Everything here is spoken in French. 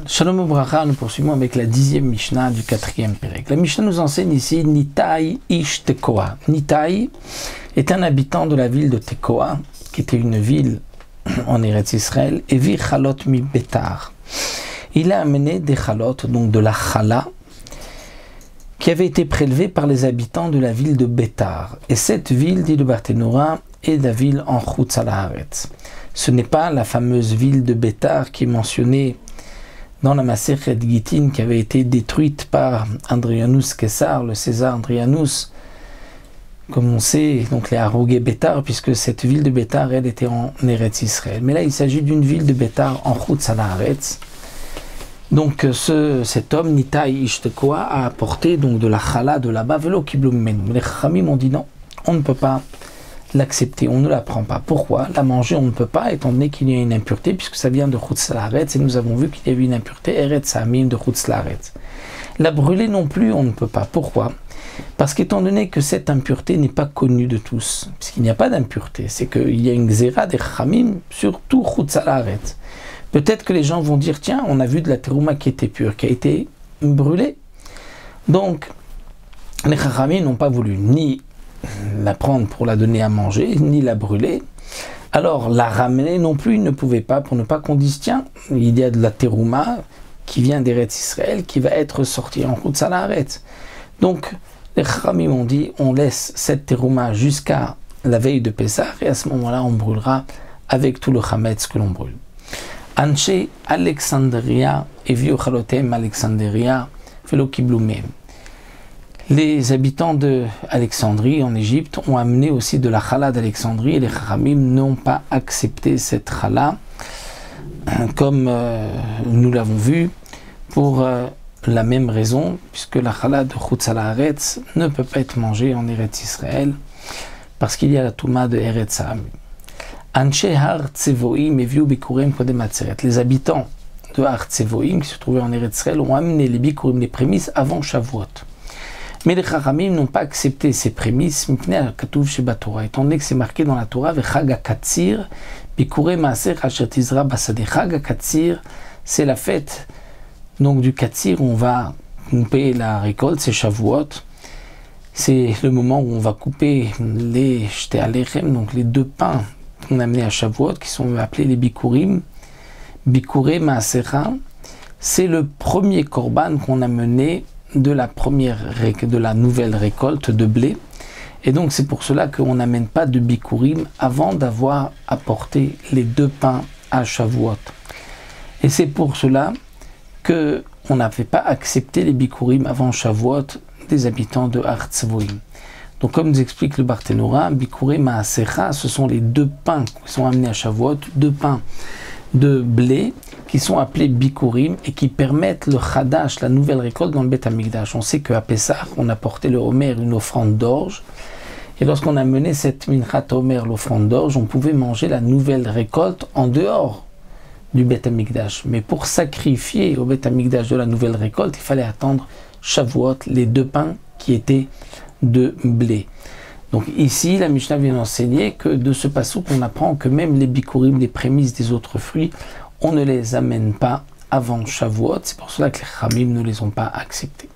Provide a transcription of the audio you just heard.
Shalom Ubracha, nous poursuivons avec la 10e Mishnah du 4e Pérec. La Mishnah nous enseigne ici Nitai Ish Tekoa. Nitai est un habitant de la ville de Tekoa, qui était une ville en Eretz Israël, et vi chalot mi betar. Il a amené des chalot, donc de la chala, qui avait été prélevée par les habitants de la ville de Betar. Et cette ville, dit le Barthénora, est la ville en Chutz Haaretz. Ce n'est pas la fameuse ville de Betar qui est mentionnée dans la Masechet Gittin, qui avait été détruite par Hadrianus Caesar, le César Hadrianus, comme on sait, donc les Harogé Betar, puisque cette ville de Betar, elle était en Eretz Israël. Mais là, il s'agit d'une ville de Betar en Chutz Haaretz. Donc cet homme, Nitai Ish Tekoa, a apporté donc de la chala de là-bas, velo kiblou mimenu. Mais les Chachamim ont dit non, on ne peut pas l'accepter, on ne la prend pas. Pourquoi? La manger, on ne peut pas, étant donné qu'il y a une impureté, puisque ça vient de Chutz Haaretz, et nous avons vu qu'il y avait une impureté, Eretz Hamim de Chutz Haaretz. La brûler non plus, on ne peut pas. Pourquoi? Parce qu'étant donné que cette impureté n'est pas connue de tous, puisqu'il n'y a pas d'impureté, c'est qu'il y a une xéra des Chachamim sur tout Chutz Haaretz. Peut-être que les gens vont dire, tiens, on a vu de la terouma qui était pure, qui a été brûlée. Donc, les Chachamim n'ont pas voulu ni la prendre pour la donner à manger, ni la brûler. Alors, la ramener non plus, ils ne pouvaient pas, pour ne pas qu'on dise, tiens, il y a de la terouma qui vient d'Eretz Israël, qui va être sortie en Chutz Haaretz. Donc, les Chachamim ont dit, on laisse cette terouma jusqu'à la veille de Pessah, et à ce moment-là, on brûlera avec tout le chametz que l'on brûle. Anshe Alexandria et vieux chalotem Alexandria velo kiblou mem. Les habitants de Alexandrie en Égypte ont amené aussi de la chala d'Alexandrie et les Chachamim n'ont pas accepté cette chala, comme nous l'avons vu, pour la même raison, puisque la chala de Chutz Haaretz ne peut pas être mangée en Eretz Israël, parce qu'il y a la touma de Eretz Hamim. Les habitants de Har Tsevoim, qui se trouvaient en Eretz Israël, ont amené les bikurim, les prémices, avant Shavuot. Mais les Chachamim n'ont pas accepté ces prémices, étant donné que c'est marqué dans la Torah, Chag HaKatsir, Bikurei Maaser Asher Tizra Basade. Chag HaKatsir, c'est la fête donc du Katsir, où on va couper la récolte, c'est Shavuot. C'est le moment où on va couper les Shtei Alechem, donc les deux pains qu'on a amenés à Shavuot, qui sont appelés les Bikurim. Bikurei Maasecha, c'est le premier korban qu'on a mené de la nouvelle récolte de blé. Et donc c'est pour cela qu'on n'amène pas de Bikurim avant d'avoir apporté les deux pains à Shavuot. Et c'est pour cela qu'on n'avait pas accepté les Bikurim avant Shavuot des habitants de Har Tsevoim. Donc comme nous explique le Barthénora, Bikurei Maasecha, ce sont les deux pains qui sont amenés à Shavuot, deux pains de blé qui sont appelés Bikurim et qui permettent le Chadash, la nouvelle récolte dans le Beth Amikdash. On sait qu'à Pessah, on apportait le Homer, une offrande d'orge, et lorsqu'on a mené cette Minchat Homer, l'offrande d'orge, on pouvait manger la nouvelle récolte en dehors du Beth Amikdash. Mais pour sacrifier au Beth Amikdash de la nouvelle récolte, il fallait attendre Shavuot, les deux pains qui étaient de blé. Donc ici, la Mishnah vient enseigner que de ce passouk, on apprend que même les bikurim, les prémices des autres fruits, on ne les amène pas avant Shavuot. C'est pour cela que les Chachamim ne les ont pas acceptés.